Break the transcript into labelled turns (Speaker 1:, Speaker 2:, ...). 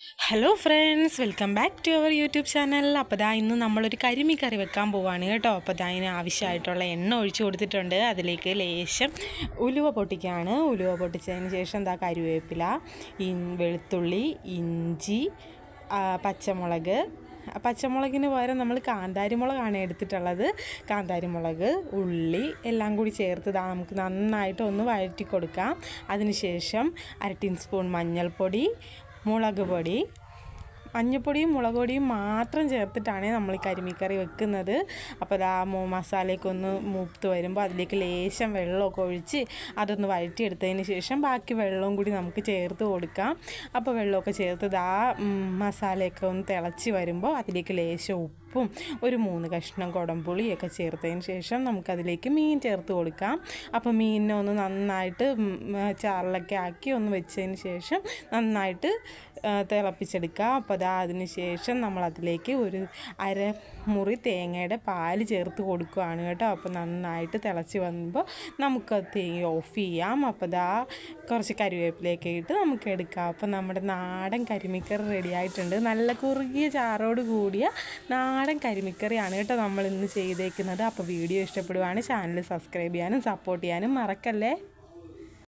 Speaker 1: Hello friends, welcome back to our YouTube channel. അപ്പോൾ ഇന്ന് നമ്മളൊരു കരിമീൻ കറി വെക്കാൻ പോവാണ് കേട്ടോ. അപ്പോൾ അതിന് ആവശ്യമായിട്ടുള്ള എണ്ണ ഒഴിച്ച് കൊടുത്തിട്ടുണ്ട്. അതിലേക്ക് ലേശം ഉലുവ പൊട്ടിക്കുകയാണ്. ഉലുവ പൊട്ടിച്ചതിന് ശേഷം കരുവേപ്പില, വെളുത്തുള്ളി, ഇഞ്ചി, പച്ചമുളകിന് പകരം നമ്മൾ കാന്താരിമുളകാണ് എടുത്തിട്ടുള്ളത്. കാന്താരിമുളക്, ഉള്ളി എല്ലാം കൂടി ചേർത്ത് നമുക്ക് നന്നായിട്ട് ഒന്ന് വഴറ്റി കൊടുക്കാം. അതിനുശേഷം 1/2 ടീസ്പൂൺ മഞ്ഞൾപ്പൊടി, മുളക് പൊടി, മഞ്ഞൾപ്പൊടിയും മുളക് പൊടിയും മാത്രം ചേർത്തിട്ടാണ് നമ്മൾ ഈ കരിമീൻ കറി വെക്കുന്നത്. അപ്പോൾ മസാലയൊക്കെ ഒന്ന് മൂത്ത് വരുമ്പോൾ അതിലേക്ക് ലേശം വെള്ളമൊക്കെ ഒഴിച്ച് അതൊന്ന് വഴറ്റിയെടുത്തതിന് ശേഷം ബാക്കി വെള്ളവും കൂടി നമുക്ക് ചേർത്ത് കൊടുക്കാം. അപ്പോൾ വെള്ളമൊക്കെ ചേർത്ത് മസാലയൊക്കെ ഒന്ന് തിളച്ച് വരുമ്പോൾ അതിലേക്ക് ലേശം ഉപ്പും ഒരു 3 കഷ്ണം കുടംപുളിയൊക്കെ ചേർത്തതിന് ശേഷം നമുക്കതിലേക്ക് മീൻ ചേർത്ത് കൊടുക്കാം. അപ്പോൾ മീനിനെ ഒന്ന് നന്നായിട്ട് ചാറിലൊക്കെ ആക്കി ഒന്ന് വെച്ചതിന് ശേഷം നന്നായിട്ട് തിളപ്പിച്ചെടുക്കുക. അപ്പോൾ അതിന് ശേഷം നമ്മളതിലേക്ക് ഒരു അരമുറി തേങ്ങയുടെ പാല് ചേർത്ത് കൊടുക്കുകയാണ് കേട്ടോ. അപ്പോൾ നന്നായിട്ട് തിളച്ച് വന്നുമ്പോൾ നമുക്കത് തീ ഓഫ് ചെയ്യാം. അപ്പോൾ കുറച്ച് കരിവേപ്പിലയൊക്കെ ഇട്ട് നമുക്ക് എടുക്കാം. അപ്പോൾ നമ്മുടെ നാടൻ കരിമീൻകറി റെഡി ആയിട്ടുണ്ട്. നല്ല കുറുകിയ ചാറോട് കൂടിയ നാടൻ കരിമീൻകറിയാണ് കേട്ടോ നമ്മൾ ഇന്ന് ചെയ്തേക്കുന്നത്. അപ്പോൾ വീഡിയോ ഇഷ്ടപ്പെടുവാണ് ചാനൽ സബ്സ്ക്രൈബ് ചെയ്യാനും സപ്പോർട്ട് ചെയ്യാനും മറക്കല്ലേ.